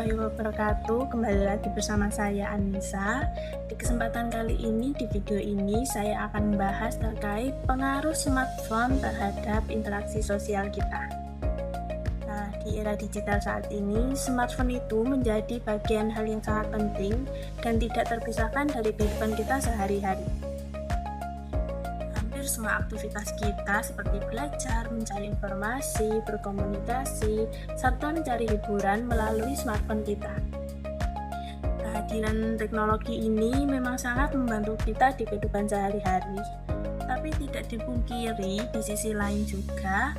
warahmatullahi wabarakatuh. Kembali lagi bersama saya Anissa. Di kesempatan kali ini, di video ini saya akan membahas terkait pengaruh smartphone terhadap interaksi sosial kita. Nah, di era digital saat ini, smartphone itu menjadi bagian hal yang sangat penting dan tidak terpisahkan dari kehidupan kita sehari-hari. Semua aktivitas kita seperti belajar, mencari informasi, berkomunikasi, serta mencari hiburan melalui smartphone kita. Kehadiran teknologi ini memang sangat membantu kita di kehidupan sehari-hari, tapi tidak dipungkiri di sisi lain juga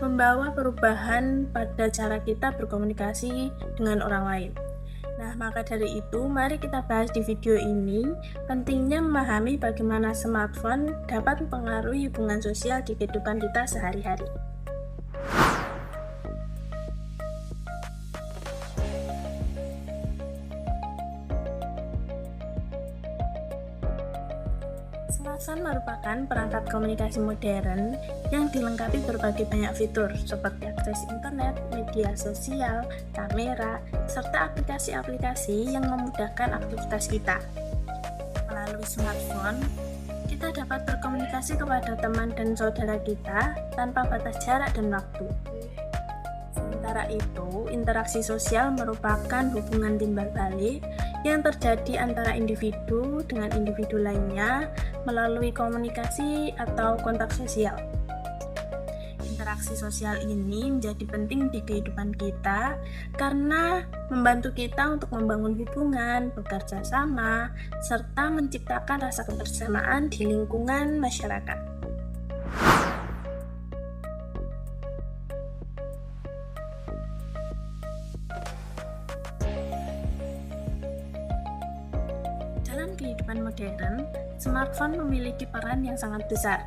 membawa perubahan pada cara kita berkomunikasi dengan orang lain. Nah, maka dari itu, mari kita bahas di video ini pentingnya memahami bagaimana smartphone dapat mempengaruhi hubungan sosial di kehidupan kita sehari-hari. Smartphone merupakan perangkat komunikasi modern yang dilengkapi berbagai banyak fitur seperti akses internet, media sosial, kamera, serta aplikasi-aplikasi yang memudahkan aktivitas kita. Melalui smartphone, kita dapat berkomunikasi kepada teman dan saudara kita tanpa batas jarak dan waktu. Sementara itu, interaksi sosial merupakan hubungan timbal balik yang terjadi antara individu dengan individu lainnya melalui komunikasi atau kontak sosial. Interaksi sosial ini menjadi penting di kehidupan kita karena membantu kita untuk membangun hubungan, bekerja sama, serta menciptakan rasa kebersamaan di lingkungan masyarakat. Dalam kehidupan modern, smartphone memiliki peran yang sangat besar.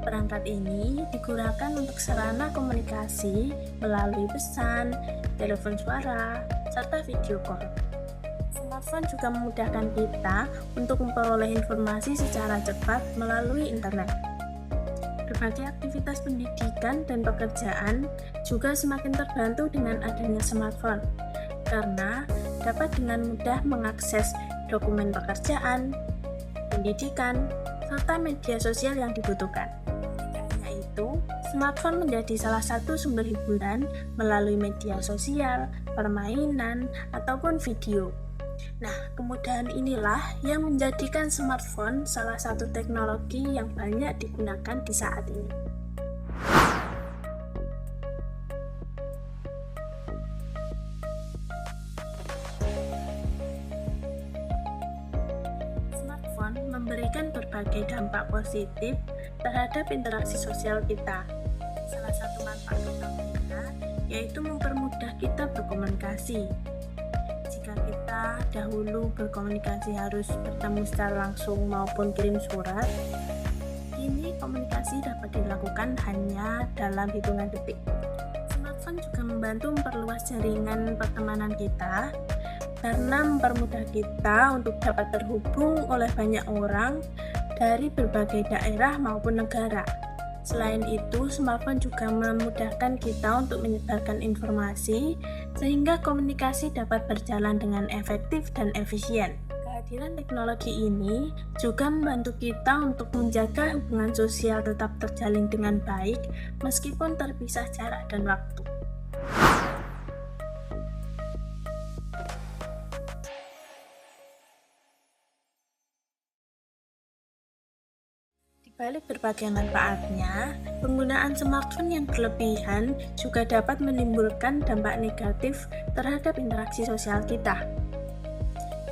Perangkat ini digunakan untuk sarana komunikasi melalui pesan, telepon suara, serta video call. Smartphone juga memudahkan kita untuk memperoleh informasi secara cepat melalui internet. Berbagai aktivitas pendidikan dan pekerjaan juga semakin terbantu dengan adanya smartphone, karena dapat dengan mudah mengakses dokumen pekerjaan, pendidikan, serta media sosial yang dibutuhkan. Karena itu, smartphone menjadi salah satu sumber hiburan melalui media sosial, permainan, ataupun video. Nah, kemudahan inilah yang menjadikan smartphone salah satu teknologi yang banyak digunakan di saat ini. Memberikan berbagai dampak positif terhadap interaksi sosial kita. Salah satu manfaat utamanya yaitu mempermudah kita berkomunikasi. Jika kita dahulu berkomunikasi harus bertemu secara langsung maupun kirim surat, kini komunikasi dapat dilakukan hanya dalam hitungan detik. Smartphone juga membantu memperluas jaringan pertemanan kita karena mempermudah kita untuk dapat terhubung oleh banyak orang dari berbagai daerah maupun negara. Selain itu, smartphone juga memudahkan kita untuk menyebarkan informasi sehingga komunikasi dapat berjalan dengan efektif dan efisien. Kehadiran teknologi ini juga membantu kita untuk menjaga hubungan sosial tetap terjalin dengan baik meskipun terpisah jarak dan waktu. Balik berbagai manfaatnya, penggunaan smartphone yang berlebihan juga dapat menimbulkan dampak negatif terhadap interaksi sosial kita.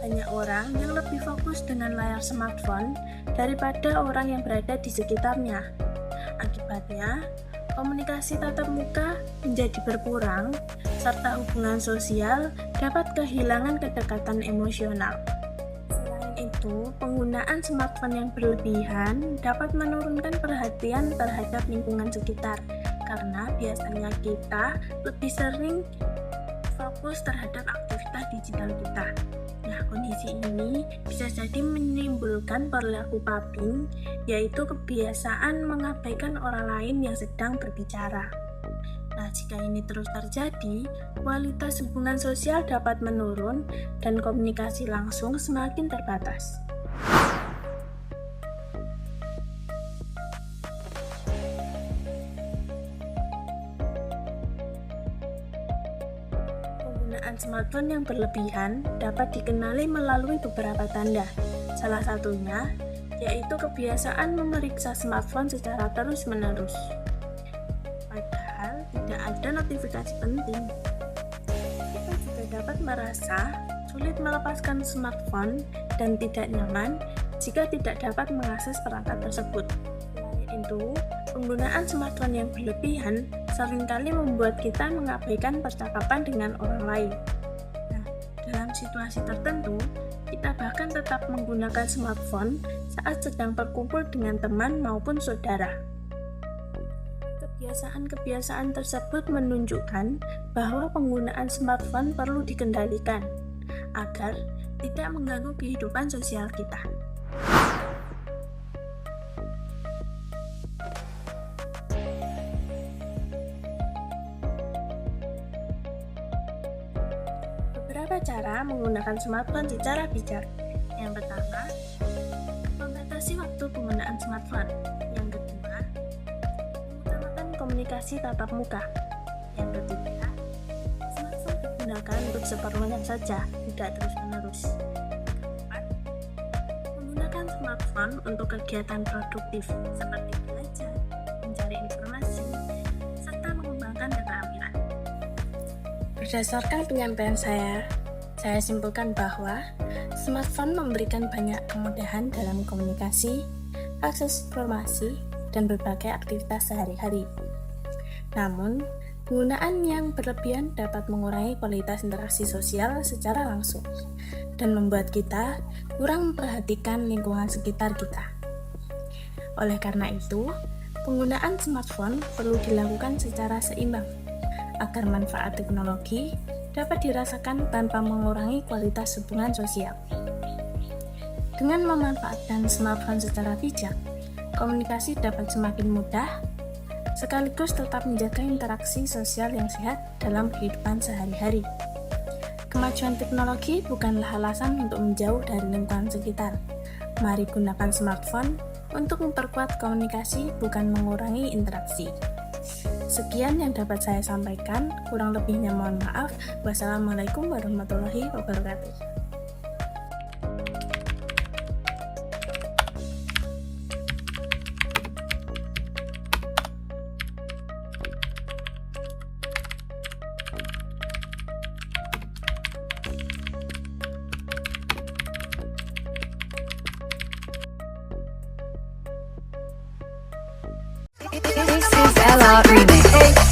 Banyak orang yang lebih fokus dengan layar smartphone daripada orang yang berada di sekitarnya. Akibatnya, komunikasi tatap muka menjadi berkurang, serta hubungan sosial dapat kehilangan kedekatan emosional. Itu, penggunaan smartphone yang berlebihan dapat menurunkan perhatian terhadap lingkungan sekitar karena biasanya kita lebih sering fokus terhadap aktivitas digital kita. Nah, kondisi ini bisa jadi menimbulkan perilaku pubbing, yaitu kebiasaan mengabaikan orang lain yang sedang berbicara. Nah, Jika ini terus terjadi, kualitas hubungan sosial dapat menurun dan komunikasi langsung semakin terbatas. Penggunaan smartphone yang berlebihan dapat dikenali melalui beberapa tanda. Salah satunya yaitu kebiasaan memeriksa smartphone secara terus-menerus. Padahal tidak ada notifikasi penting. Kita juga dapat merasa sulit melepaskan smartphone dan tidak nyaman jika tidak dapat mengakses perangkat tersebut. Selain itu, penggunaan smartphone yang berlebihan seringkali membuat kita mengabaikan percakapan dengan orang lain. Nah, dalam situasi tertentu, kita bahkan tetap menggunakan smartphone saat sedang berkumpul dengan teman maupun saudara. Kebiasaan-kebiasaan tersebut menunjukkan bahwa penggunaan smartphone perlu dikendalikan agar tidak mengganggu kehidupan sosial kita. Beberapa cara menggunakan smartphone secara bijak. Yang pertama, membatasi waktu penggunaan smartphone. Yang kedua, mengutamakan komunikasi tatap muka. Yang ketiga, smartphone digunakan untuk seperlunya saja, tidak terus-menerus. Keempat, menggunakan smartphone untuk kegiatan produktif seperti belajar, mencari informasi, serta mengembangkan keterampilan. Berdasarkan penyampaian saya simpulkan bahwa smartphone memberikan banyak kemudahan dalam komunikasi, akses informasi, dan berbagai aktivitas sehari-hari. Namun, penggunaan yang berlebihan dapat mengurangi kualitas interaksi sosial secara langsung dan membuat kita kurang memperhatikan lingkungan sekitar kita. Oleh karena itu, penggunaan smartphone perlu dilakukan secara seimbang agar manfaat teknologi dapat dirasakan tanpa mengurangi kualitas hubungan sosial. Dengan memanfaatkan smartphone secara bijak, komunikasi dapat semakin mudah, sekaligus tetap menjaga interaksi sosial yang sehat dalam kehidupan sehari-hari. Kemajuan teknologi bukanlah alasan untuk menjauh dari lingkungan sekitar. Mari gunakan smartphone untuk memperkuat komunikasi, bukan mengurangi interaksi. Sekian yang dapat saya sampaikan, kurang lebihnya mohon maaf. Wassalamualaikum warahmatullahi wabarakatuh. This is Ella Remix.